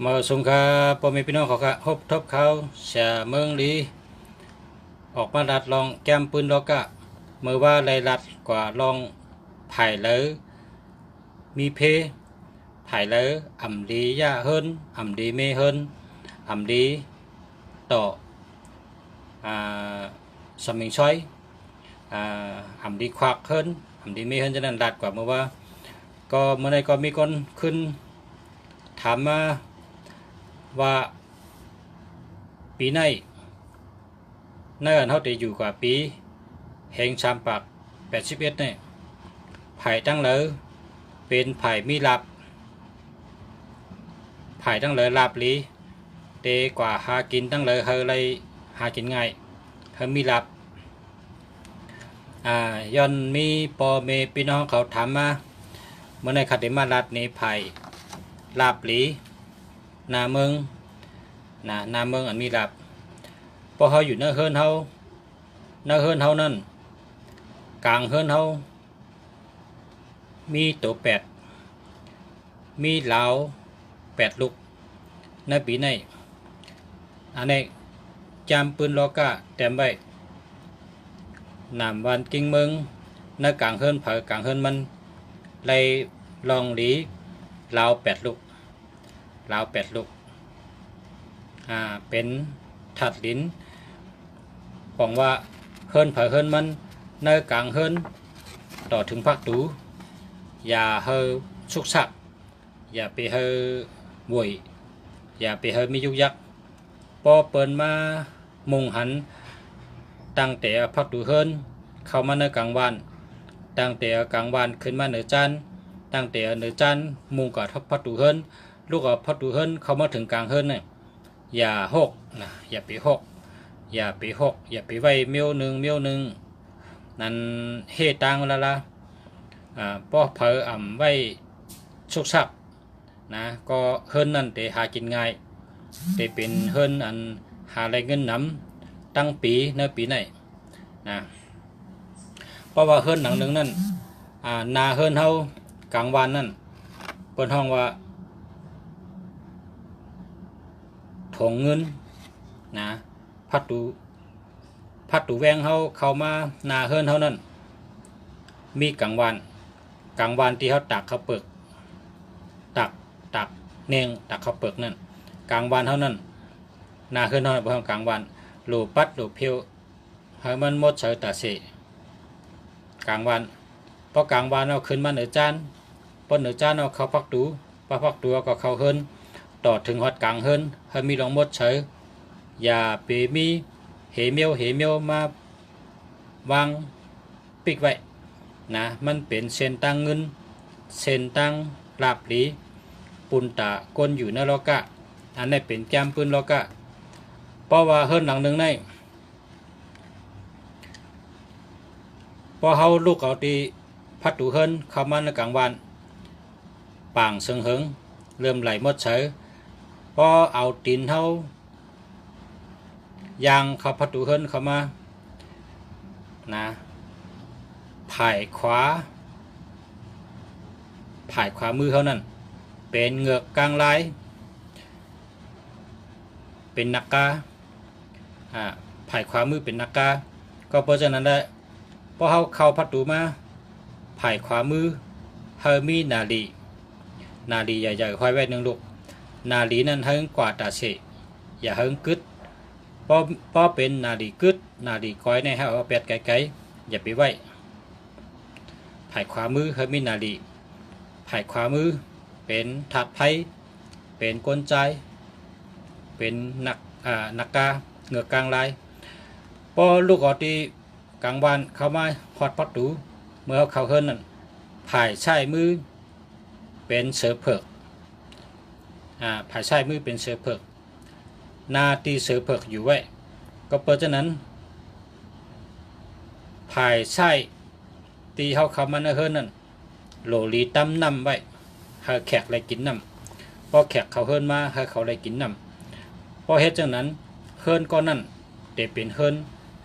มาสงขาพ่อแม่พี่น้องเขาก็ฮบทบเขาเสียเมืองลีออกมาลัดลองแก้มปืนดอกกะเมื่อว่าไรลัดกว่าลองไผ่เลยมีเพไผ่เลยอ่ำดีย่าเฮิรนอ่ำดีเมเฮิรนอ่ำดีต่อสมิงช้อยอ่ำดีควักเฮิรนอ่ำดีเมเฮิรนจะนั้นลัดกว่าเมื่อว่าก็เมื่อไรก็มีคนขึ้นถามมาว่าปีไหนเนื่อนเขาจะอยู่กว่าปีแห่งชามปาก81เนี่ยไผ่ตั้งเลยเป็นไผ่มีลับไผ่ตั้งเลยลับลีเตกว่าหากินตั้งเลยเฮเลยหากินง่ายเฮมีลับย้อนมีปอเมพี่น้องเขาถามมาเมื่อในคติมาลัดนี้ไผ่ลาบลีนาเมืองนาเมืองอันมีลับพอเขาอยู่ในเฮือนเขานั่นกลางเฮือนเขามีตัวแปดมีเหลา8 ลูกในปีในอันนี้จำปืนลอกะเต็มไว้นำวันกิ้งเมืองในกลางเฮือนเผอกลางเฮือนมันเลยลองหลีเหลา8 ลูกเป็นถัดลิ้นบอกว่าเฮิรนเผอเฮิรนมันในกลางเฮิรนต่อถึงพักตูอย่าเฮอสุกสักอย่าไปเฮอบุยอย่าไปเฮอมียุกยักพอเปินมามุงหันตั้งแต่พักตูเฮิรนเข้ามาในกลางวันตั้งแต่กลางวันขึ้นมาเหนือจันตั้งแต่เหนือจันมุงกับพักตูเฮิรนลูกกับพักตูเฮิรนเข้ามาถึงกลางเฮิรนเนี่ยอย่าหกนะอย่าไปหกอย่าไปไว้เมียวหนึ่งนั่นเฮตังละป้อเผออ่ำไว้สุกสักนะก็เฮิรนนั่นแต่หากินง่ายแต่เป็นเฮิรนอันหาอะไรเงินนำตั้งปีในปีไหนนะเพราะว่าเฮิรนหนังหนึ่งนั่นนาเฮิรนเฮากลางวันนั่นเปิดห้องว่าถงเงินนะพัดตูแวงเข้ามานาเฮิรนเฮานั่นมีกลางวันที่เขาตักข้าวเปลือกตักเน่งตักข้าวเปลือกนั่นกลางวันเท่านั้นนาเฮิรนเฮาบ่กลางวันโลปัดโลเพียวให้มันหมดเฉยตาเสกลางวันพอกลางวันเอาขึ้นมาเหนือจานพอเหนือจานเอาเข้าพักตูพอพักตูก็เข้าเฮิรนต่อถึงฮอดกลางเฮิรนให้มีลองหมดเฉยอย่าไปมีเหมียวมาวางปิกไว้นะมันเป็นเส้นตั้งเงินเส้นตั้งลาบหลีปุ่นตะก้นอยู่ในโลกะอันนี้เป็นแก้มปืนโลกะเพราะว่าเฮิรนหลังหนึ่งในพอเฮาลูกเอาตีพัดตูเฮิรนเข้ามาในกลางวันป่างเซิงเหิงเริ่มไหลหมดเฉยพอเอาตีนเฮายางเข้าพัดตูเฮิรนเข้ามานะผายขวามือเขานั่นเป็นเหงือกกลางลายเป็นนักกาผายขวามือเป็นนักกาก็เพราะฉะนั้นได้พอเขาเข้าพัดตูมาผายขวามือเฮอมีนาลีใหญ่ๆค่อยไว้หนึ่งลูกนาลีนั้นเฮิงกว่าตาเสอย่าเฮิงกึดพอเป็นนาลีกึดนาลีก้อยในให้เอาแปดไกลๆอย่าไปไว้ผายขวามือเฮอมีนาลีผายขวามือเป็นถัดไพ่เป็นกลใจเป็นนักกาเหงือกกลางลายพอลูกออตีกลางวันเข้ามาฮอดพัดตูเมื่อเขาเฮิรนนั่นผายใช้มือเป็นเสือเผือกผายใช้มือเป็นเสือเผือกนาตีเสือเผือกอยู่ไว้ก็เพราะฉะนั้นผายใช้ตีเข้ามาในเฮิรนนั่นโหลลีตั้มน้ำไว้ให้แขกอะไรกินน้ำพอแขกเขาเฮิรนมาให้เขาอะไรกินน้ำพอเฮ็ดจังนั้นเฮิรนก็นั่นแต่เป็นเฮิรน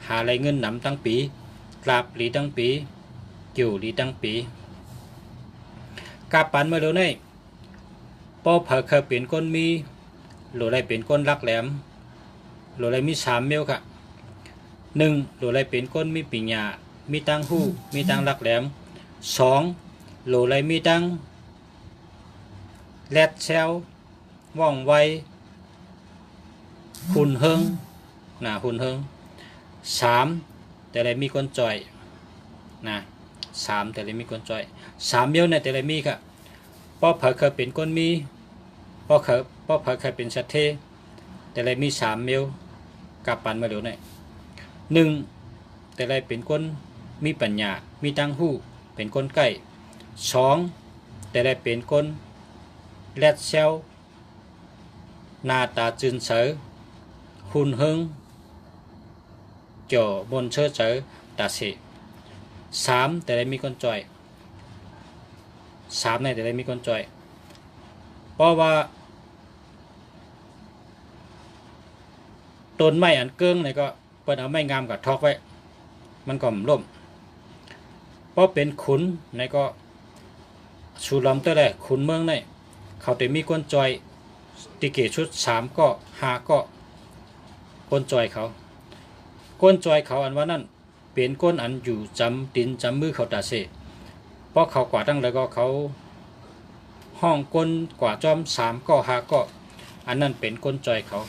หาอะไรเงินน้ำตั้งปีลาบหลีตั้งปีกิ่วหลีตั้งปีกาปันมาเร็วนี่พอเผอเคยเปลี่ยนคนมี โหลไรเป็นก้นรักแหลมโหลไรมี3เมลค่ะ1โหลไรเป็นก้นมีปิญญามีตั้งหู้มีตั้งรักแหลม2โหลไรมีตั้งแรดเซลว่องไวหุ่นเฮิงหุ่นเฮิง3แต่ไรมีคนจ่อย3แต่ไรมีคนจ่อย3เมลในแต่ไรมีค่ะป้อเผยเคยเป็นก้นมีป้อเผยเคยเป็นสัตเทแต่ไรมี3เมลกับปันมาเหลียวใน1แต่ไรเป็นก้นมีปัญญามีตั้งหู้เป็นก้นใกล้2แต่ไรเป็นก้นแรดเซลหน้าตาจืนเสือหุ่นเฮิงจ่อบนเชื้อเสือตาเส3แต่ไรมีคนจ่อย3ในแต่ไรมีคนจ่อยเพราะว่าต้นไม้อันเกิ้งนี่ก็เปิดเอาไม้งามกับทอกไว้มันก็ล่มเพราะเป็นขุนในก็ชูลำตัวแรกขุนเมืองในเขาแต่มีคนจ่อยติเกชุด3ก็5ก็คนจ่อยเขาก้นจอยเขาอันว่านั่นเป็นก้นอันอยู่จำดินจำมือเขาตาเสเพราะเขากว่าตั้งเลยก็เขาห้องก้นกว่าจอม3ก็5ก็อันนั้นเป็นก้นจอยเขา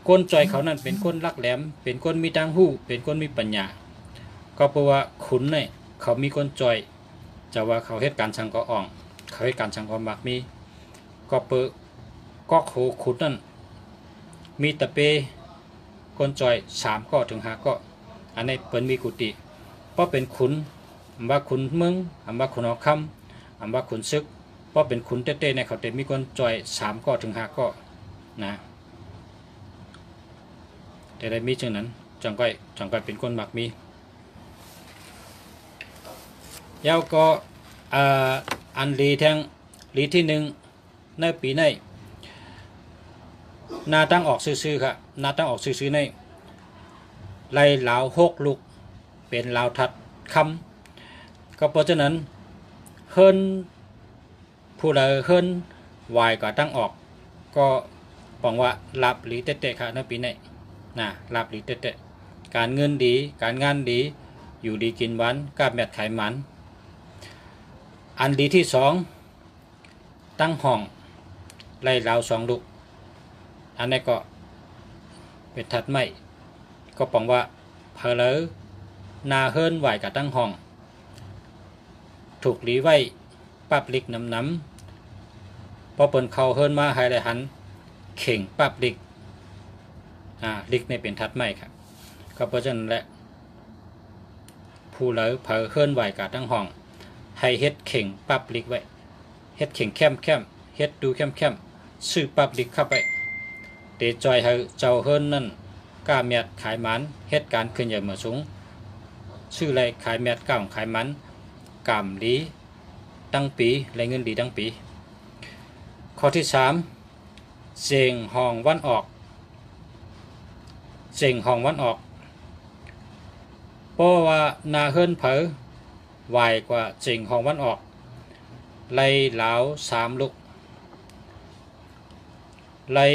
ก้นจอยเขานั่นเป็นก้นลักแหลมเป็นก้นมีตั้งหู้เป็นก้นมีปัญญาก็เพราะว่าขุนเนี่ยเขามีก้นจอยจะว่าเขาเหตุการณ์สังก็อ่องเขาเหตุการณ์สังก็มักมีก็เปก็โขขุนนั่นมีตะเปก้นจอย3ก็ถึง5ก็อันนี้เปิ้นมีกุฏิเพราะเป็นขุนว่าขุนเมืองว่าขุนหอคำว่าขุนซึกเพราะเป็นขุนเต้ๆในเขาเต็มมีก้นจอย3ก็ถึง5ก็นะแต่ได้มีเช่นนั้นจังก้อยเป็นก้นมักมียาวก็อันลีแทงลีที่1ในปีในนาตั้งออกซื่อๆค่ะนาตั้งออกซื่อๆในไล่ลาว6ลูกเป็นลาวทัดคำก็เพราะฉะนั้นเฮิรนผู้ใดเฮิรนวายก็ตั้งออกก็บอกว่าลาบหลีเตะๆค่ะในปีนี้ลาบหลีเตะๆการเงินดีการงานดีอยู่ดีกินหวานกล้าแมดไขมันอันดีที่2ตั้งห้องไล่ลาว2ลูกอันนี้ก็เป็นทัดไม่ก็ปองว่าเพลเลอนาเฮิรนไหวกับตั้งห้องถูกหลีไว้ปับลิกน้ำพอเปิดเขาเฮิรนมาให้เลยหันเข่งปับลิกลิกในเป็นทัดไม่ครับก็เพราะฉะนั้นแหละผู้เลอเผลอเฮิรนไหวกับตั้งห้องให้เฮ็ดเข่งปับลิกไว้เฮ็ดเข่งแคมเฮ็ดดูแคมซื้อปับลิกเข้าไปเตจอยให้เจ้าเฮิรนนั่นกล้าเมียดขายมันเหตุการณ์ขึ้นใหญ่เหมือสูงชื่ออะไรขายเมียดก้าวขายมันกำดีตั้งปีไรเงินดีตั้งปีข้อที่3เสียงห้องวันออกเสียงห้องวันออกเพราะว่านาเฮิรนเผอไวกว่าเสียงห้องวันออกไล่เหลา3ลูกไล่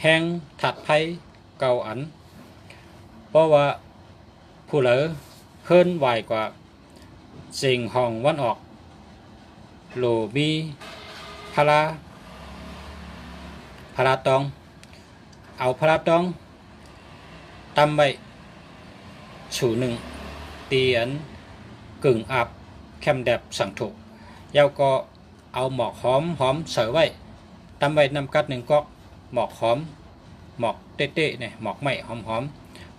แห้งถัดไผ่เก่าอันเพราะว่าผู้เหลือเฮิรนไหวกว่าสิ่งห้องวันออกโลมีพลาตองเอาพลาตองตำไว้ฉู1ตีอันกึ่งอับแคมแดบสังถูกยาวก็เอาหมอกหอมเสือไว้ตำไว้นำกัด1ก๊อกหมอกหอมหมอกเต้ๆเนี่ยหมอกไม้หอม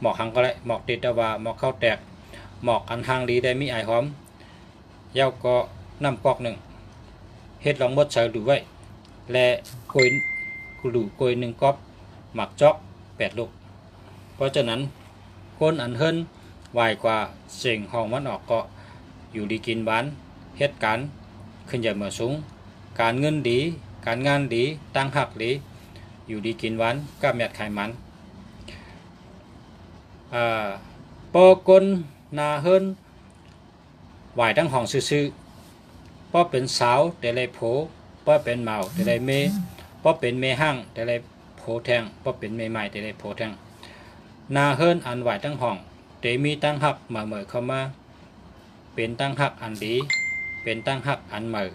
หมอกหังก็ได้หมอกเตตาวาหมอกข้าวแตกหมอกอันหางดีได้มีไอหอมยาวก็น้ำกอก1เฮ็ดลองมดใส่ดูไว้และกย1ก๊อกหมักจอก8ลูกเพราะฉะนั้นคนอันเฮิรนไวกว่าเสียงห้องมันออกก็อยู่ดีกินหวานเหตุการณ์ขึ้นใหญ่เหมือสูงการเงินดีการงานดีตั้งหักดีอยู่ดีกินหวานกล้าแมดไขมันปอกลนาเฮิรนไหวตั้งห้องซื่อๆเพราะเป็นสาวแต่เลยโผ ป้อเป็นเมาแต่ได้เมป้อเป็นเมห้างแต่ได้โพแทงป้อเป็นเมใหม่แต่ได้โพแทงนาเฮิรนอันไหวตั้งห้องแต่มีตั้งหักมาเหมยเข้ามาเป็นตั้งหักอันดีเป็นตั้งหักอันเหมย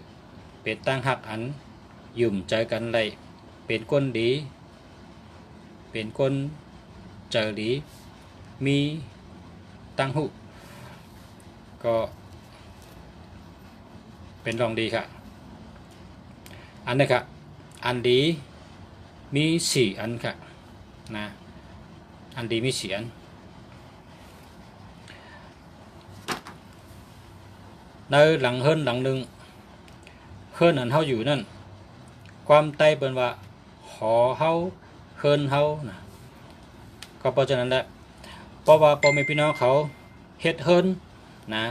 เป็นตั้งหักอันยุ่มใจกันเลยเป็นก้นดีเป็นก้นเจอดีมีตั้งหุก็เป็นรองดีค่ะอันนี้ค่ะอันดีมี4 อันค่ะนะอันดีมี4 อันในหลังเฮิรนหลังหนึ่งเฮิรนอันเฮาอยู่นั่นความใต้เป็นว่าหอเฮาเฮิรนเฮานะก็เพราะฉะนั้นแหละเพราะว่าพ่อแม่พี่น้องเขาเฮ็ดเฮิรนนะ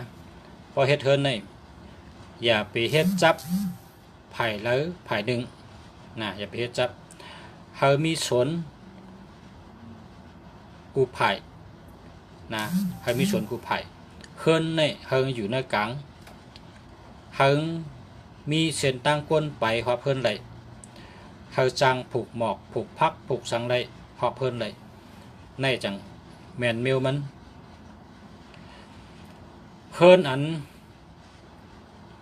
พอเฮ็ดเฮิรนนี่อย่าไปเฮ็ดจับไผ่แล้วไผ่ดึงนะอย่าไปเฮ็ดจับเฮามีสวนกูไผ่นะเฮามีสวนกูไผ่เฮิรนนี่เฮาอยู่ในกลางเฮามีเส้นตั้งก้นไปหอบเฮิรนไหลเฮาจังผูกหมอกผูกพักผูกสังไหลหอบเฮิรนไหลในจังแมนเมลมันเฮิรนอัน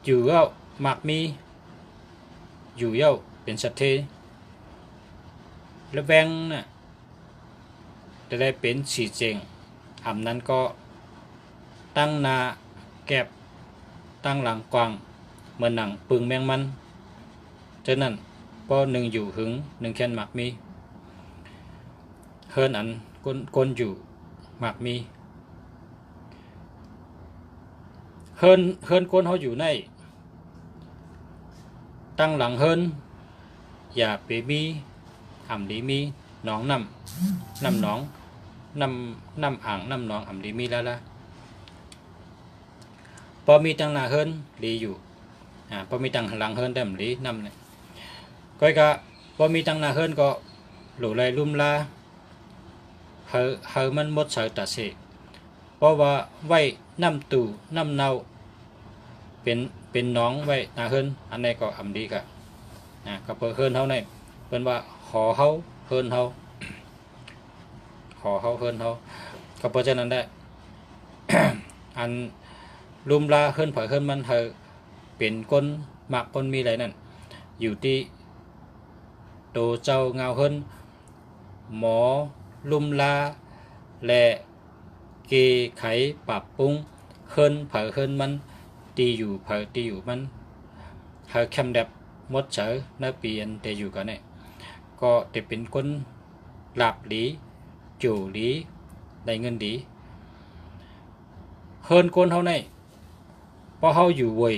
อยู่เย้ามักมีอยู่เย้าเป็นสัตว์เทและแวงน่ะจะได้เป็นสีเจงอำนั้นก็ตั้งนาแก็บตั้งหลังกวางเหมือนหนังปึงแมงมันฉะนั้นก็หนึ่งอยู่หึงหนึ่งแค่นมักมีเฮิรนอันก้นอยู่มักมีเฮิรนก้นเขาอยู่ในตั้งหลังเฮิรนอย่าไปมีอ่ำดีมีหนองน้ำหนองน้ำอ่างน้ำหนองอ่ำดีมีแล้วล่ะพอมีตั้งหน้าเฮิรนดีอยู่พอมีตั้งหลังเฮิรนได้ดีน้ำเนี่ยก็พอมีตั้งหน้าเฮิรนก็หลุไรลุ่มลาเฮามันหมดสายตาเสเพราะว่าไว้น้ำตู่น้ำเนาเป็นน้องไว้หน้าเฮิรนอันนี้ก็อ่ำดีกะก็เปิดเฮิรนเฮาเนี่ยเป็นว่าขอเฮาเฮิรนเฮาขอเฮาเฮิรนเฮาก็เพราะฉะนั้นได้ อันลุมลาเฮิรนเผยเฮิรนมันเฮาเป็นก้นหมักก้นมีอะไรนั่นอยู่ที่โตเจ้าเงาเฮิรนหมอลุมลาและเกไขปรับปรุงเฮิรนเผยเฮิรนมันตีอยู่เผยตีอยู่มันเฮาคำแบบหมดเฉยนับปีอันเตอยู่กันเนี่ยก็จะเป็นคนหลับหลีจูหลีได้เงินดีเฮิรนคนเฮาเนี่ยพอเฮาอยู่เวย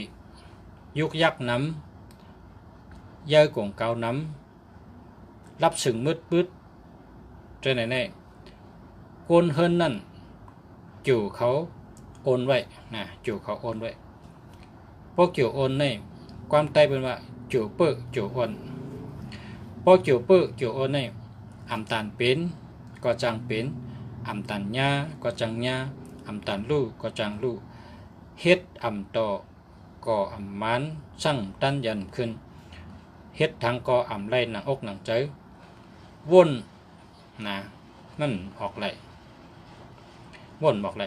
ยุกยักน้ำเยอะกงเกาน้ำรับสึงมืดปื๊ดใจไหนแน่คนเฮิรนนั่นจูเขาโอนไว้นะจูเขาโอนไว้พวกจูโอนในความใต้เป็นว่าจูเปิ้จูโอนพอจูเปิ้จูโอนในอำตานเป็นก็จังเป็นอำตันญาก็จังญาอำตันลู่ก็จังลู่เฮ็ดอำต่อก็อำมันสั่งตันยันขึ้นเฮ็ดทางก็อำไล่หนังอกหนังใจวนนะมันออกไหลวนออกไหล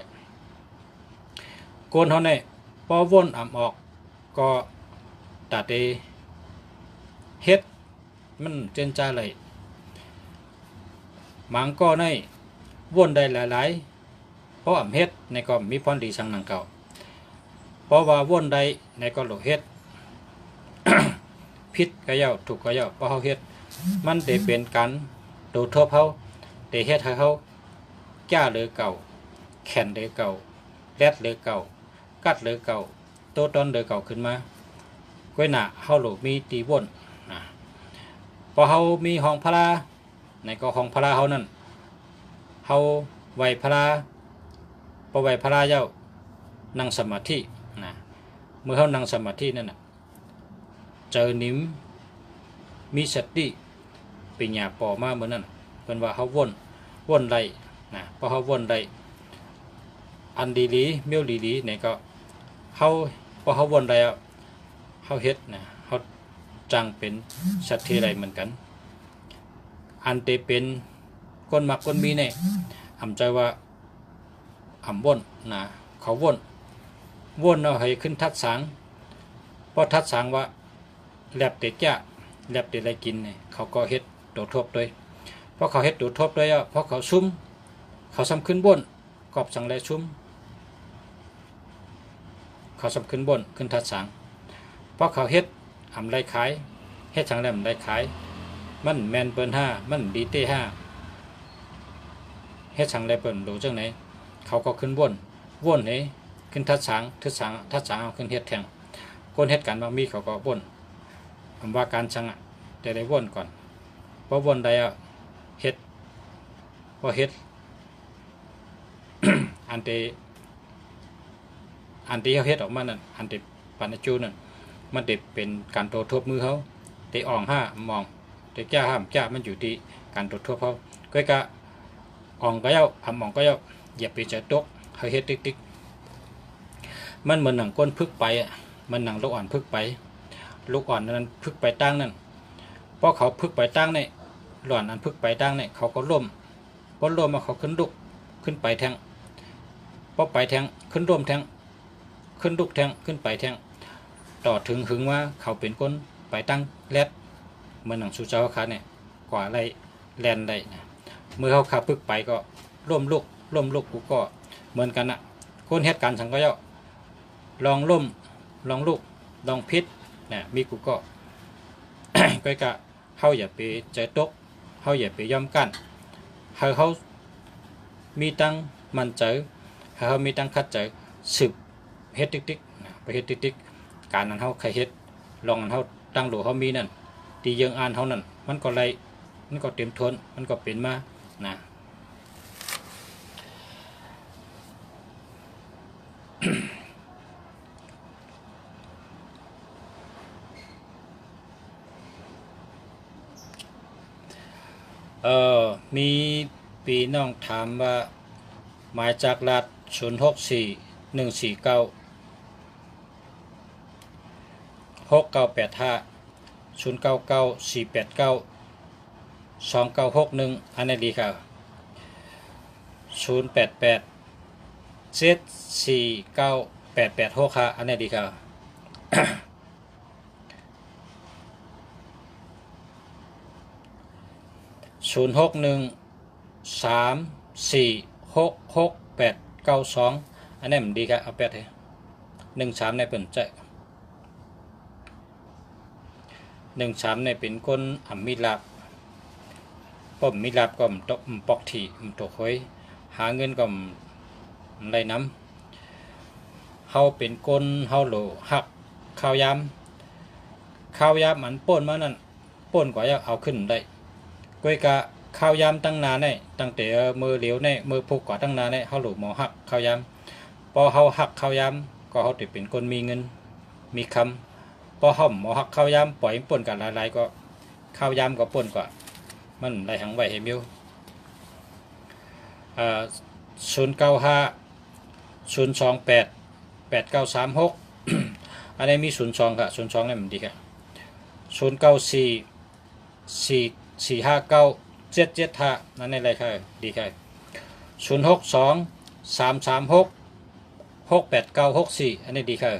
โกนเฮาเนี่ยพอวนอำออกก็ตัดเฮ็ดมันเจนจ้าเลยมังก็ในวนได้หลายๆเพราะอำเฮ็ดในก็มีพรดีสังนังเก่าเพราะว่าวนได้ในก็โลเฮ็ด ผิดก็ย่าถูกก็ย่าเพราะเฮาเฮ็ดมันได้เป็นการโดดทบเฮาได้เฮ็ดให้เฮาจ้าเลยเก่าแข็นเลยเก่าแรดเลยเก่ากัดเลยเก่าโตตอนเลยเก่าขึ้นมาก้อยหน้าเฮาโหลมีตีวนพอเฮามีห้องพลาในก็ห้องพลาเฮานั่นเฮาไหวพลาพอไหวพลาเจ้านั่งสมาธิเมื่อเฮานั่งสมาธินั่นน่ะเจอนิ่มมีสติปัญญาปอมาเหมือนนั่นเป็นว่าเฮาวนได้พอเฮาวนได้อันดีๆเมียวดีๆเนี่ยก็เฮาพอเฮาวนได้เฮาเฮ็ดเฮา จังเป็นสัตว์ที่ไรเหมือนกันอันเตเป็นก้นมักก้นมีเนี่ยอำใจว่าอ่ำว่นนะเขาว่นเอาให้ขึ้นทัดสางพอทัดสางว่าแลบเตะจ้าแลบเตะอะไรกินเนี่ยเขาก็เฮ็ดโดดทบด้วยเพราะเขาเฮ็ดโดดทบด้วยเพราะเขาซุ่มเขาซ้ำขึ้นบ่นกอบสังไรซุ่มเขาซ้ำขึ้นบ่นขึ้นทัดสางเพราะเขาเฮ็ดอ่ำไรขายเฮ็ดสังแรมไรขายมันแมนเปิ้นห้ามันดีเต้ห้าเฮ็ดสังไรเปิ้นดูจังไหนเขาก็ขึ้นบ่นนี่ขึ้นทัดสางเอาขึ้นเฮ็ดแทงคนเฮ็ดกันบางมีเขาก็บ่นคำว่าการชังแต่ได้บ่นก่อนเพราะบ่นใดเฮ็ดพอเฮ็ด อันที่เขาเฮ็ดออกมานั่นอันที่ปันจูนั่นมันได้เป็นการโตทบมือเขาได้อ่องห้ามองได้จ้าห้ามจ้ามันอยู่ที่การโตทบเขาก็กะอ่องก็เย้าอ่ำอ่องก็เย้าอย่าไปเจอตกเขาเฮ็ดติ๊กมันเหมือนหนังก้นพึกไปมันหนังลูกอ่อนพึกไปลูกอ่อนนั้นพึกไปตั้งนั่นเพราะเขาพึกไปตั้งเนี่ยหล่อนอันพึกไปตั้งเนี่ยเขาก็ล่มพอล่มมาเขาขึ้นลุกขึ้นไปแทงพอไปแทงขึ้นร่มแทงขึ้นลุกแทงขึ้นไปแทงต่อถึงหึงว่าเขาเป็นก้นไปตั้งแลดเหมือนหนังสุเจ้าขาเนี่ยกว่าไรแลนได้นะเมื่อเขาขับพึกไปก็ล่มลุกกูก็เหมือนกันนะคนเหตุการณ์สังก็เยาลองล่มลองลุกลองพิษเนี่ยมีกูก็ ก็กะเขาอย่าไปใจตกเขาอย่าไปย่อมกันเขามีตั้งมันเจอเขามีตั้งคัดเจอสืบเฮ็ดติ๊กไปเฮ็ดติ๊กการนั้นเขาใครเฮ็ดลองนั้นเขาตั้งหลูเขามีนั่นตียังอ่านเขานั่นมันก็ไรมันก็เต็มทนมันก็เป็นมานะมีปีน้องถามว่าหมายจากรัฐ0641496985 0994892961อันนี้ดีครับ0887498865อันนี้ดีครับ 0613466892อันนี้มันดีครับเอาแปดเลย13ในเป็นใจ13ในเป็นคนมีลาบป้อมมีลาบก็ตกปอกถี่ตกหอยหาเงินก็ได้น้ำเฮาเป็นคนเฮาโหลหักข้าวยามมันป่นมานั่นป่นกว่าจะเอาขึ้นได้ก้อยกะข้าวยามตั้งนานเนี่ยตั้งแต่มือเหลียวเนี่ยมือพุกกว่าตั้งนานเนี่ยเขาหลุดหมอหักข้าวยามพอเขาหักข้าวยามก็เขาติดเป็นคนมีเงินมีคำพอเขาหมอหักข้าวยามปล่อยป่นกันหลายๆก็ข้าวยามก็ป่นกว่ามันไรหังไหวเฮมิว0950288936อันนี้มี02ค่ะ02นี่มันดีค่ะ0944597775นั่นในอะไรค่ะดีค่ะ0623366894อันนี้ดีค่ะ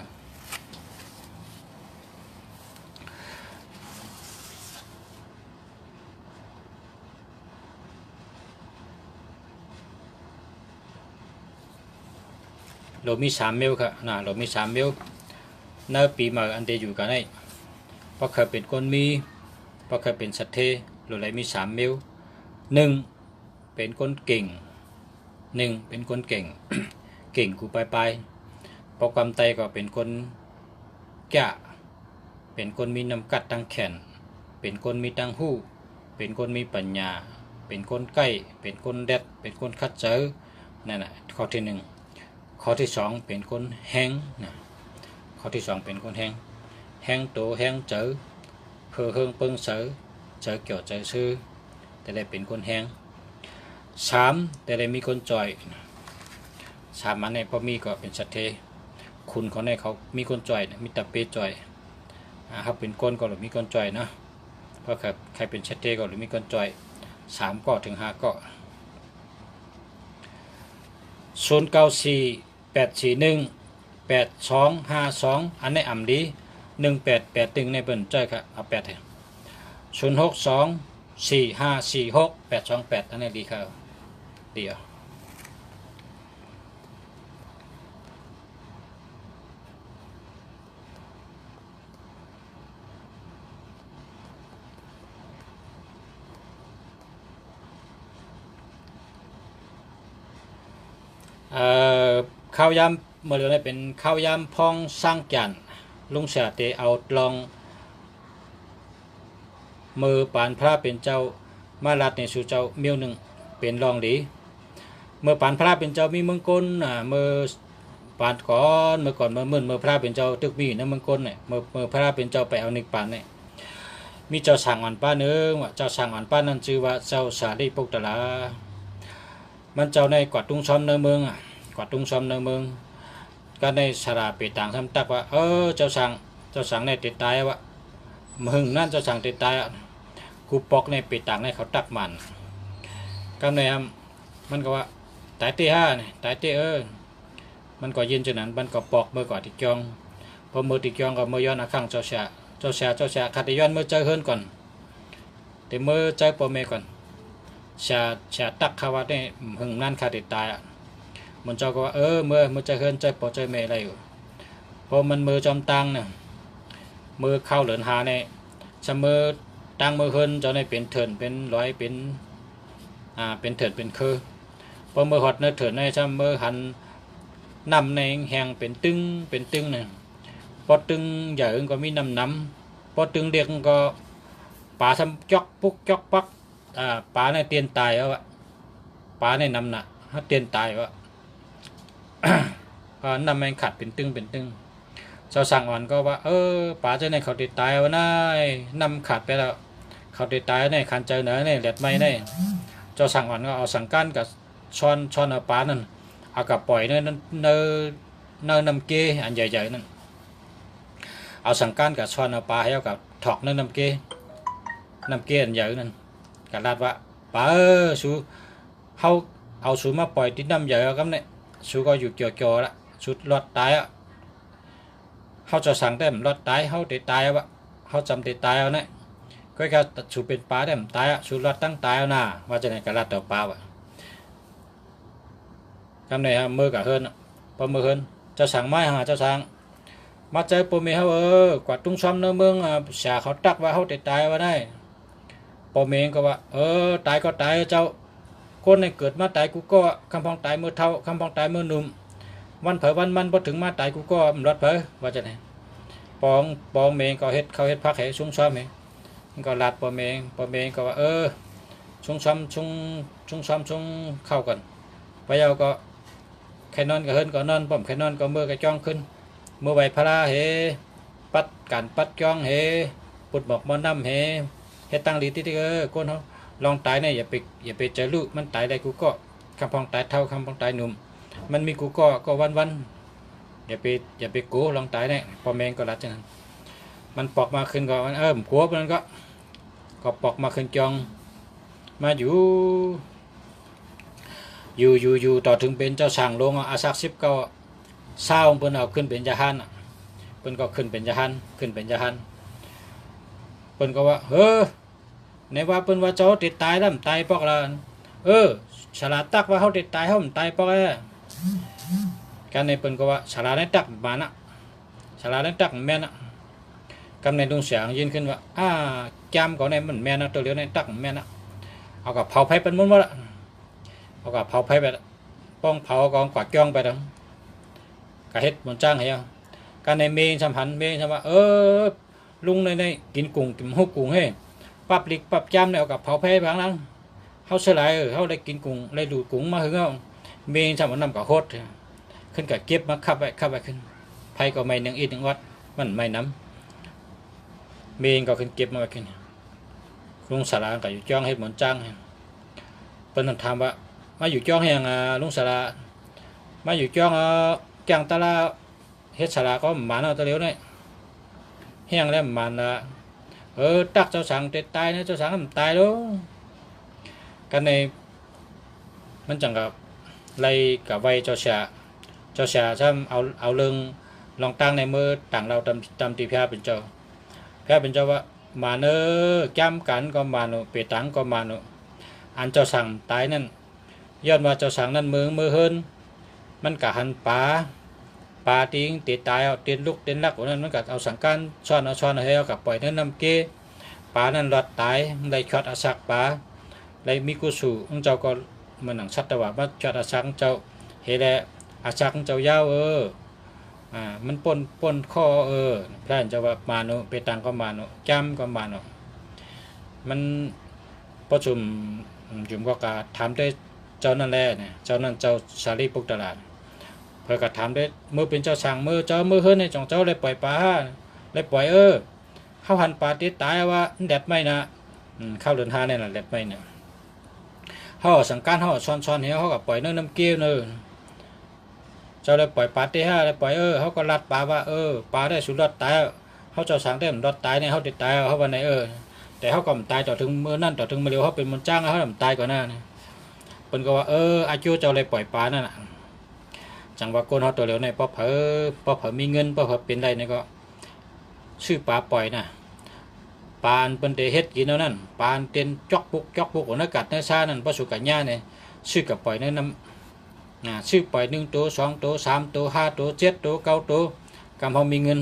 เรามี3เมลค่ะนะเรามี3เมลเนื้อปีมาอันเดียอยู่กันได้เพราะเคยเป็นคนมีเพราะเคยเป็นสัตเทเราเลยมี3เมล1เป็นคนเก่งเป็นคนเก่ง เก่งกูไปโปรแกรมไตก็เป็นคนแก่เป็นคนมีน้ำกัดตั้งแขนเป็นคนมีตั้งหู้เป็นคนมีปัญญาเป็นคนใกล้เป็นคนเด็ดเป็นคนคัดเจอนั่นแหละข้อที่1ข้อที่2เป็นคนแห้งนะข้อที่2เป็นคนแห้งโตแห้งเจอเพื่อเฮิงเปิงเจอเกี่ยวใจซื้อแต่ได้เป็นคนแห้ง3แต่ได้มีคนจ่อย3มันในพอมีก็เป็นสัตเทคุณเขาในเขามีคนจ่อยมีตะเปจ่อย ครับเป็นก้นก็หรือมีก้นจ่อยนะเพราะใครเป็นเชตเต้ก็หรือมีก้นจ่อย3ก็ถึง5ก็0948418252อันนี้อ่ำดี1881ในเปิ้นจ้อยครับเอา8ให้0624546828อันนี้ดีครับเดียวข้าวยำเมื่อเรื่องนี้เป็นข้าวยำพองสร้างจันลุงเสียเตเอาลองมือปานพระเป็นเจ้ามาลัดในสู่เจ้าเมียวหนึ่งเป็นรองดีเมื่อปานพระเป็นเจ้ามีเมืองก้นเมื่อปานก่อนเมื่อก่อนเมื่อพระเป็นเจ้าตึกมีนะเมืองก้นเนี่ยเมื่อพระเป็นเจ้าไปเอานิกปานเนี่ยมีเจ้าสั่งอ่อนป้าเนื้อว่าเจ้าสั่งอ่อนป้านั้นชื่อว่าเจ้าสาลีปุกตลามันเจ้าในกวาดตุ้งซ้อมในเมืองกวาดตุ้งซ้อมในเมืองก็ในสาราเปต่างทำตักว่าเจ้าสั่งในติดตายวะมึงนั่นเจ้าสั่งติดตายกูปอกในเปต่างในเขาตักมันก็ในมันก็ว่าตายที่5เนี่ยตายที่มันก็ยินจนนั้นมันก็ปอกเมื่อก่อนติจองพอมือติจองก็มือย้อนข้างเจ้าชาขัดย้อนมือเจอเฮิรนก่อนแต่มือเจอปอเมก่อนชาตักเขาว่าเนี่ยหึงนั่นขาดติดตายมันเจ้าก็ว่ามือเจอเฮิรนเจอปอเจอเมอะไรอยู่พอมันมือจอมตังเนี่ยมือเข้าเหลือนหาเนี่ยชะมือตังมือเฮิรนเจ้าในเป็นเถินเป็นร้อยเป็นเถินเป็นคือพอมือหดในเถินในชะมือหันนำในแหงเป็นตึงเนี่ยพอตึงใหญ่ก็มีน้ำพอตึงเด็กก็ป่าทำจอกปุกจอกปักป่าในเตียนตายแล้วป่าในน้ำหนักถ้าเตียนตายวะ พอนำแมงขัดเป็นตึงเจ้าสั่งอ่อนก็ว่าป่าเจ้าในเขาติดตายวะนายนำขัดไปแล้วเขาติดตายในขันเจอเนื้อในเหล็ดไม้ในเจ้าสั่งอ่อนก็เอาสั่งก้านกับช้อนเอาป่านั่นเอากับปล่อยเนื้อนำเกอันใหญ่ๆนั่นเอาสั่งก้านกับช้อนเอาปลาให้เอากับถอกเนื้อนำเกอันใหญ่นั่นกับลาดว่าปลาสูเขาเอาสูมาปล่อยที่น้ำใหญ่ก็เนี่ยสูก็อยู่เกี่ยวละสุดรอดตายเขาจะสั่งได้รอดตายเขาติดตายวะเขาจำติดตายเอาเนี่ยก็แค่สูเป็นปลาได้ตายสูรอดตั้งตายเอาหน้าว่าจะไหนกับลาดต่อปลาวะคำไหนฮะมือกับเฮิรนพอมือเฮิรนจะสั่งไม้หาจะสั่งมาเจอปมเมเขากวาดตุ้งซ้อมเนื้อเมืองชาเขาตักว่าเขาติดตายวะได้ปมเมก็ว่าตายก็ตายเจ้าคนในเกิดมาตายกูก็คำพองตายมือเท่าคำพองตายมือหนุ่มวันเผยวันมันพอถึงมาตายกูก็รถเผยว่าจะไหนปองเมงก็เฮ็ดเขาเฮ็ดพักเหชุ่งซ้อมเองก็ลาดปมเมงก็ว่าชุ่งซ้อมชุ่งเข้ากันไปเอาก็แค่นอนก็เฮิรนก็นอนผมแค่นอนก็มือก็จ้องขึ้นมือไหวพระเฮปัดจ้องเฮปุดบอกมอน้ำเฮตั้งลีที่ก้นเขาลองตายเนี่ยอย่าไปเจอลูกมันตายได้กูก็คำพองตายเท่าคำพองตายหนุ่มมันมีกูก็วันอย่าไปกูลองตายเนี่ยพอแมงก็รัดจังมันปอกมาขึ้นก็มันกลัวมันก็ปอกมาขึ้นจองมาอยู่ต่อถึงเป็นเจ้าสั่งลงอาศักดิ์10ก็เศร้าเพิ่นเอาขึ้นเป็นยาฮันเพิ่นก็ขึ้นเป็นยาฮันเพิ่นก็ว่าในว่าเพิ่นว่าเจ้าติดตายแล้วตายปอกละฉลาดตักว่าเขาติดตายเขาตายปอกการในเพิ่นก็ว่าฉลาดในตักมานะฉลาดในตักแม่นกำในดวงเสียงยินขึ้นว่าจำก่อนในมันแม่นตัวเดียวในตักแม่นเอากับเผาไผ่เป็นมุ้นว่าเอากับเผาไผ่ไปป้องเผากองกวาดจ้องไปทั้งกะเฮ็ดบนจ้างให้การในเมงสัมพันธ์เมงสัมว่าลุงในกินกุ้งกินฮุกกุ้งให้ปับลิกปับจำเนี่ยเอากับเผาไผ่บางนั้นเขาเสลายเขาได้กินกุ้งได้ดูกุ้งมาหึงเอาเมงสัมพันธ์นำกับโคตรขึ้นกับเก็บมาขับไปขึ้นไผ่ก็ไม่หนึ่งอีกหนึ่งวัดมันไม่น้ำเมงก็ขึ้นเก็บมาไปขึ้นลุงสาราก็อยู่จ้องให้บนจ้างเป็นคำถามว่ามาอยู่จ้องให้ยังลุงสารามาอยู่จ้องจังตาลาเฮ็ดสาราก็หมาเอาตะเลียวเนี่ย แห้งแล้วมันละตักเจ้าสังเตตายนะเจ้าสังมันตายแล้วกันในมันจังกับไล่กับไว้เจ้าชาซ้ำเอาเรื่องลองตั้งในมือต่างเราตำตีแพ้เป็นเจ้าว่ามาเนอจำกันก็มาโนเปตังก็มาโนอันเจ้าสังตายนั่นย้อนว่าเจ้าสังนั่นมือเฮินมันกะหันปลาทิ้งตีตายเอาตีนลูกตีนลักนั้นมันกะเอาสังการช้อนให้เอากับปล่อยนั่นน้ำเกปลานั่นรอดตายได้ช็อตอาศักปลาได้มีกุสูเจ้าก็มันหนังชัดแต่ว่าช็อตอาศักเจ้าเฮแลอาศักเจ้ายาวมันปนข้อพระเจ้าว่ามาโนเปตังก็มาโนจำก็มาโนมันประชุมจุมก็กาถามได้เจ้านั่นแหละเนี่ยเจ้านั่นเจ้าสารีปุกตลาดเพื่อกระถามได้เมื่อเป็นเจ้าช่างเมื่อเจ้าเมื่อเฮิรนในจงเจ้าเลยปล่อยปลาเลยปล่อยเข้าหันปลาติดตายว่าแดดไม่นะเข้าเดินทางเนี่ยแหละแดดไม่เนี่ยเขาสังการเขาช้อนเหี้ยเขากับปล่อยเนื้อน้ำเกลียวเนื้อเจ้าเลยปล่อยปลาตีห้าเลยปล่อยเขาก็รัดปลาว่าปลาได้สุดรอดตายเขาเจ้าสังได้มันรอดตายเนี่ยเขาติดตายเขาวันไหนแต่เขาก็มันตายต่อถึงเมื่อนั่นต่อถึงเมื่อเร็วเขาเป็นมันจ้างเขามันตายก่อนหน้าเนี่ยเป็นก็ว่าอาจูเจ้าเลยปล่อยปลานั่นแหละจังว่าก้นเขาตัวเร็วเนี่ยพอเผลมีเงินพอเผลเป็นได้เนี่ยก็ชื่อปลาปล่อยนะปลาเป็นเดเฮ็ดกินแล้วนั่นปลาเต้นจอกปุกหัวนักกัดเนื้อชานั่นพอสุกัญญาเนี่ยชื่อกับปล่อยเนื้อน้ำชื่อปล่อย1 ตัว 2 ตัว 3 ตัว 5 ตัว 7 ตัว 9 ตัวกำเขามีเงิน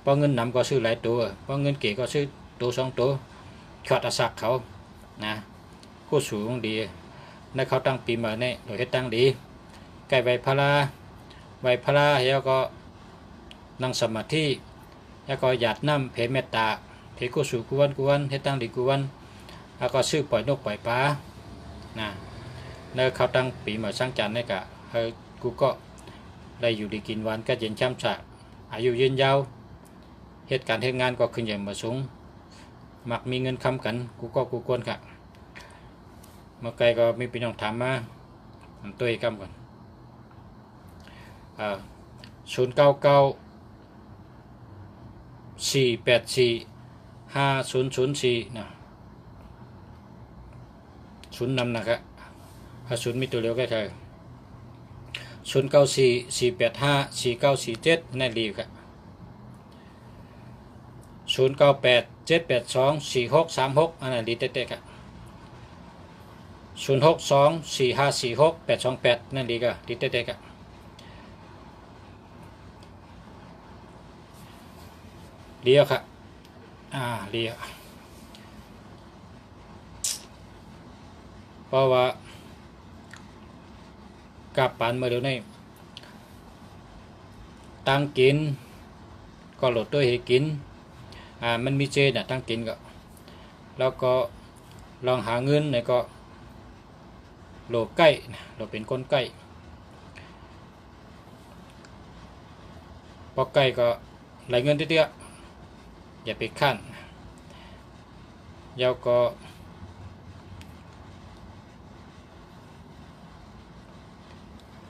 พอเงินนำก็ซื้อหลายตัวพอเงินเก๋ก็ซื้อตัว 2 ตัวช็อตอาศักเขานะผู้สูงดีในเขาตั้งปีมาเนี่ยโดยให้ตั้งดีใกล้ใบพลาแล้วก็นั่งสมาธิแล้วก็หยาดน้ำเพเมตตาเพกุสูกวนให้ตั้งดีกวนแล้วก็ซื้อปล่อยนกปล่อยปลานะในเขาตั้งปีมาสร้างจันทร์นี่กะกูก็ได้อยู่ดีกินวันก็เย็นช่ำฉะอายุยืนยาวเหตุการณ์งานก็ขึ้นอย่างมาสูงมักมีเงินคำกันกูกวนค่ะเมื่อไกลก็มีพี่น้องถามมาตัวอีกคำก่อน099-484-5004นะ0นำนะครับ0มีตัวเร็วแค่ไหน094-485-4947นั่นดีครับ098-782-4636อันนั้นดีเต๊ะๆครับ062-4546-828นั่นดีก็ดีเต๊ะๆครับเลี้ยวครับเลี้ยวเพราะว่ากับปานเมื่อเดี๋ยวนี้ตั้งกินก็โหลดตัวให้กินมันมีเจนตั้งกินก็แล้วก็ลองหาเงินเนี่ยก็โหลดใกล้เราเป็นคนใกล้พอใกล้ก็ไหลเงินเตี้ยอย่าไปขั้นแล้วก็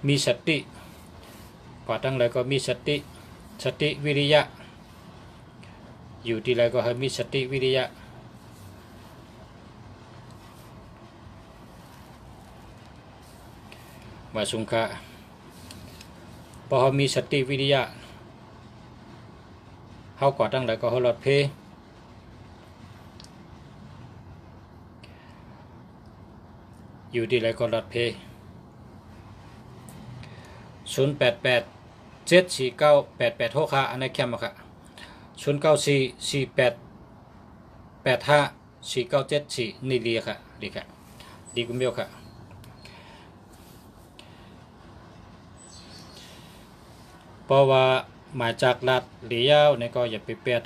มีสติกว่าตั้งเลยก็มีสติวิริยะอยู่ที่ไรก็ให้มีสติวิริยะมาสุงคาพอเขามีสติวิริยะเขากว่าตั้งเลยก็เขาหลอดเพอยู่ที่ไรก็หลอดเพ088-749-8865อันนี้แคมป์ค่ะ094-4885-4974นี่เรียค่ะดีค่ะดีกุมเบลค่ะเพราะว่ามาจากรัฐเลี้ยวเนี่ยก็อย่าไปเปียด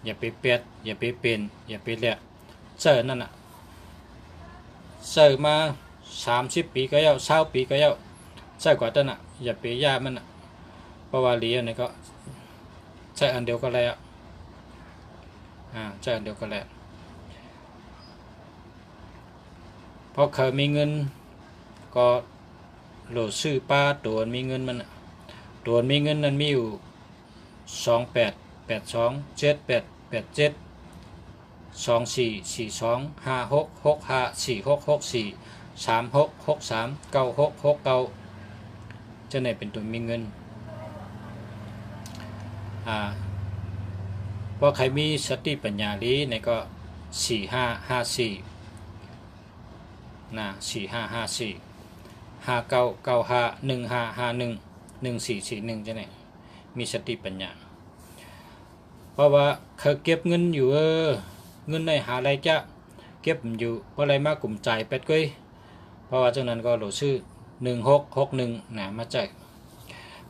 อย่าไปเปียดอย่าไปเป็นอย่าไปเลี้ยเสิร์นั่นเสิร์มา30 ปีก็ยาว20 ปีก็ยาวใช่กว่าต้นอย่าไปย่ามันเพราะว่าเลี้ยวเนี่ยก็ใช่อันเดียวก็แล้วใช่อันเดียวก็แล้วเพราะเขามีเงินก็โหลดซื้อปลาตัวมีเงินมันตัวมีเงินนั้นมีอยู่28 จะไหนเป็นตัวมีเงินว่าใครมีสติปัญญาลีในก็4554นะ4554 5995 1551 1441จะไหนมีสติปัญญาเพราะว่าเขาเก็บเงินอยู่เงินในหาอะไรจะเก็บอยู่เพราะอะไรมากกลุ่มจ่ายเป็ดกุ้ยเพราะว่าจากนั้นก็โหลดชื่อ1661นะมาจ่าย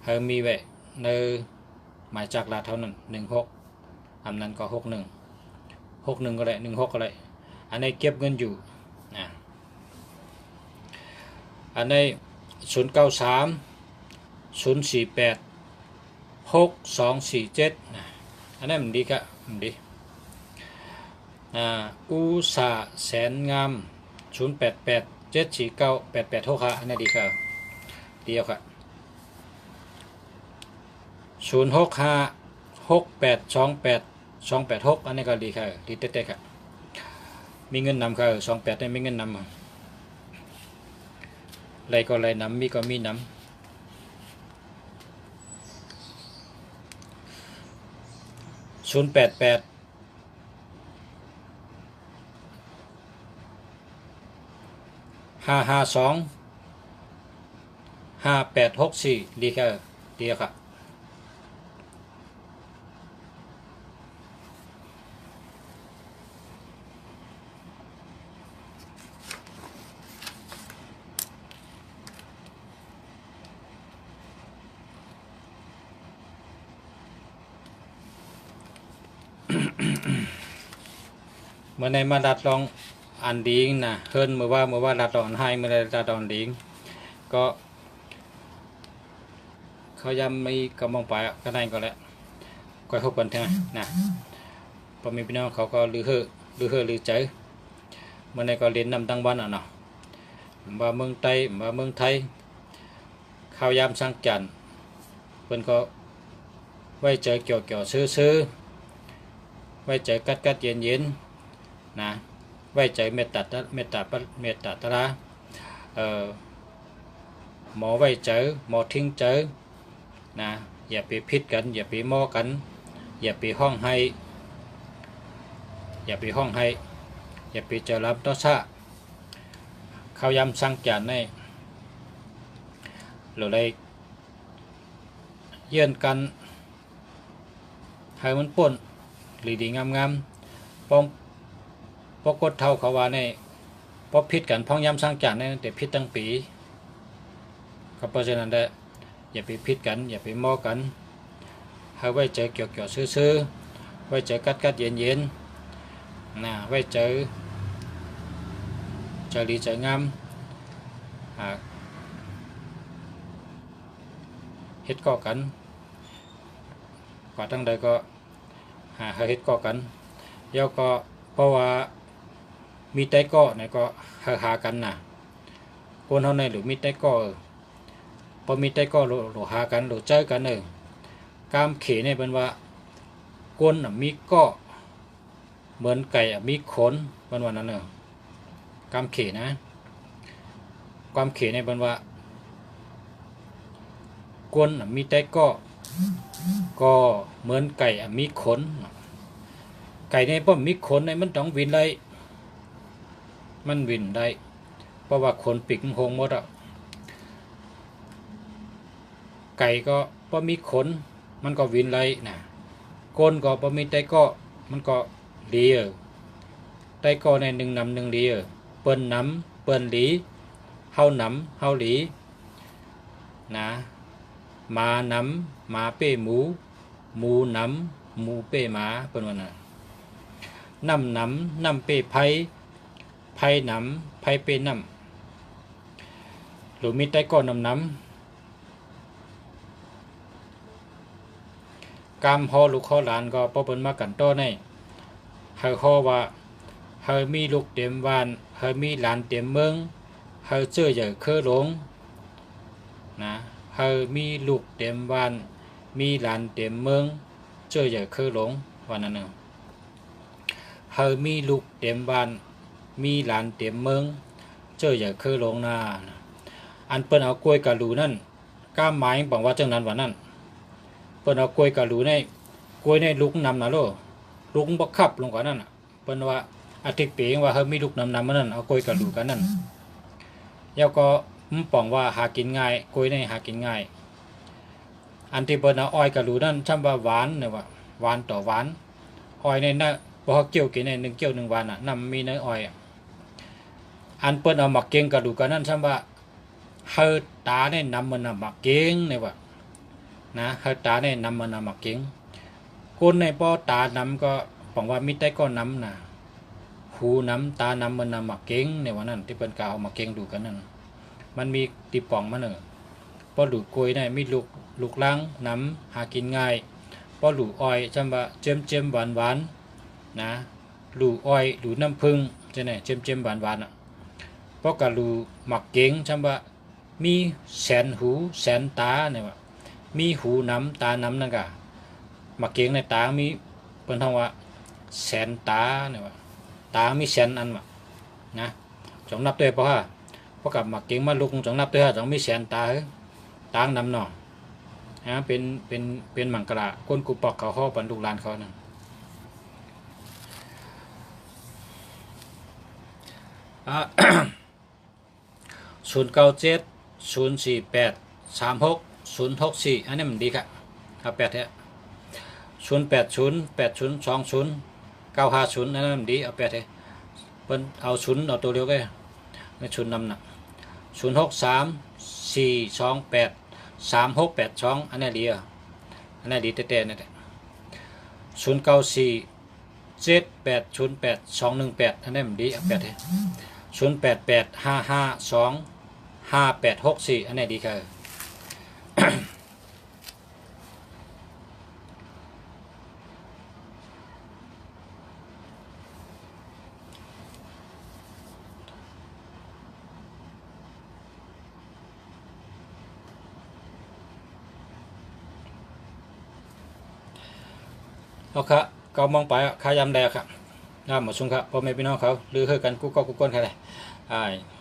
เขามีไว้ในหมายจากลาเท่านั้น16อันนั้นก็61ก็ได้16ก็ได้อันนี้เก็บเงินอยู่นะอันนี้093 048 6247นะอันนั้นมันดีกะมันดีอุษาแสนงาม088 749 8865อันนี้ดีครับเดียวครับ065 6828 286อันนี้ก็ดีครับดีเต๊ะๆครับมีเงินนำครับ28ได้มีเงินนำอะไรก็อะไรนำมีก็มีนำ088 552 5864ดีครับดีครับเมื่อในมาดัดลองอันดีงนะเฮิรนเมื่อว่าดัดลองอันให้เมื่อได้ดัดลองดีงก็เขาย้ำไม่กำมองไปก็ได้ก็แล้วก็คบกันเถอะนะพอมีพี่น้องเขาก็ลือเฮือใจเมื่อในก็เรียนนำตั้งบ้านเนาะมาเมืองไทยข้าวยามสร้างจันเพิ่นก็ไว้เจอเกี่ยวซื้อไว้เจอกัดเย็นนะไว้ใจเมตตาตระหมอไว้เจอหมอทิ้งเจอนะอย่าไปพิษกันอย่าไปมอกันอย่าไปห้องให้อย่าไปเจอรับต่อซะข้าวยำสั่งจานในหรืออะไรเยื่อนกันให้มันป่นหรือดีงามป้องปกดเท่าเขาว่าในพอพิษกันพ้องย้ำสร้างจานในแต่พิษตั้งปีก็เพราะฉะนั้นได้อย่าไปพิษกันอย่าไปมอกันให้ไว้เจอเกี่ยวซื้อไว้เจอกัดเย็นนะไว้เจอดีเจองามเฮ็ดก่อกันกว่าตั้งใดก็เฮ็ดก่อกันเดี๋ยวก็เพราะว่ามีไต้ก่อในก็หากันนะคนเท่าในหรือมีไต้ก่อพอมีไต้ก่อหรือหากันหรือเจอกันกามเขเนี่ยเป็นว่าก้นมีก่อเหมือนไก่มีขนวันนั้นกามเขนะความเขเนี่ยเป็นว่าก้นมีไต้ก็เหมือนไก่มีขนไก่ในป้อมมีขนในมันต้องวินได้มันวินได้เพราะว่าขนปีกมันโหงหมดไก่ก็ป้อมีขนมันก็วินได้นะก้นก็ป้อมีไต้ก็มันก็ดีไต้ก็ในหนึ่งนำหนึ่งดีเปิ้นน้ำเปิ้นหลีเฮาน้ำเฮาหลีนะมาน้ำมาเป้หมูน้ำหมูเป้หมาเป็นวันน่ะน้ำเป้ไผ่น้ำไผ่เป้น้ำหรือมีไต้ก้อนน้ำกามฮอลูกข้อหลานก็พอเป็นมากันต้อในเฮาข้อว่าเฮามีลูกเต็มวานเฮามีหลานเต็มเมืองเฮาเจอใหญ่เคอหลงนะเฮามีลูกเต็มวานมีหลานเต็มเมือง เจออย่าคือหลงวันนั้นเนาะเฮามีลูกเต็มบ้านมีหลานเต็มเมืองเจออย่าคือหลงนาอันเปิ้นเอากล้วยกะหลูนั่นก้ามไม้บอกว่าจังนั้นว่านั้นเปิ้นเอากล้วยกะหลูในกล้วยในลูกนำนะโลลูกบ่ขับลงกว่านั้นเปิ้นว่าอาทิตย์ปีว่าเฮามีลูกนำมันนั่นเอากล้วยกะหลูกันนั่นแล้วก็ป่องว่าหากินง่ายกล้วยในหากินง่ายอันที่เปิ้นเอาอ้อยกะหลูนั่นช่ำว่าหวานเนี่ยว่าหวานต่อหวานอ้อยในน่ะบ่เกี่ยวกินใน1เกี่ยว1วันนำมีเนื้ออ้อยอันเปิ้นเอาหมักเก่งกะหลูกันนั่นช่ำว่าเฮาตาเนี่ยนำมันหมักเก่งเนี่ยว่านะเฮาตาเนี่ยนำมันหมักเก่งคนในบ่ตานำก็ป่องว่ามีแต่ก็นำนะหูนำตานำมันหมักเก่งเนี่ยว่านั่นที่เปิ้นกล่าวหมักเก่งดูกันนั่นมันมีติป่องมันพอหลูกล้วยได้มีลูกล้างน้ำหากินง่ายพอหลูอ้อยจำว่าเจียมหวานนะหลูอ้อยหลูน้ำผึ้งจะไหนเจียมหวานเพราะกับหลูหมักเก่งจำว่ามีแสนหูแสนตาเนี่ยว่ามีหูน้ำตาน้ำนั่นกะหมักเก่งในตามีเป็นทางว่าแสนตาเนี่ยว่าตามีแสนอันว่ะนะจงนับด้วยเพราะกับหมักเก่งมาลูกจงนับด้วยจงมีแสนตาตางนำหน่อเป็นหมังกระก้นกูปอกเขาห่อปันลูกหลานเขานั่น097048360064อันนี้มันดีครับเอา8แท้0808020950อันนั้นมันดีเอา8แท้เพิ่นเอา0เอาตัวเดียวก็ใน0นำน่ะ0634283682อันนี้ดีอันนี้ดีแต่ๆนั่นแหละ0947808218อันนี้มันดีเอา8แท้0885525864อันนี้ดีค่ะเอาครับก็มองไปขายำแดกครับน้าหมดชุงครับพ่อแม่พี่น้องเขาลือเฮอกันกู้ก็กู้ก้นใครเลย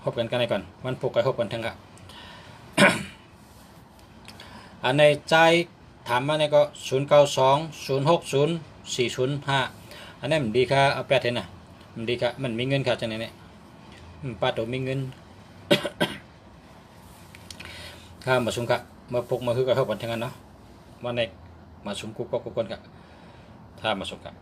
พบกันกันในก่อนมันพบกันพบกันทั้งครับ อันในใจถามมาในก็0920600405อันนี้มันดีค่ะเอา8เห็นนะมันดีค่ะมันมีเงินค่ะจังไหนเนี่ยป้าตัวมีเงิน ข้ามาชุมครับมาพกมาฮือกับเขาบนทั้งนั้นเนาะวันในมาชุมกู้ก็กู้ก้นครับถ้ามาชุมครับ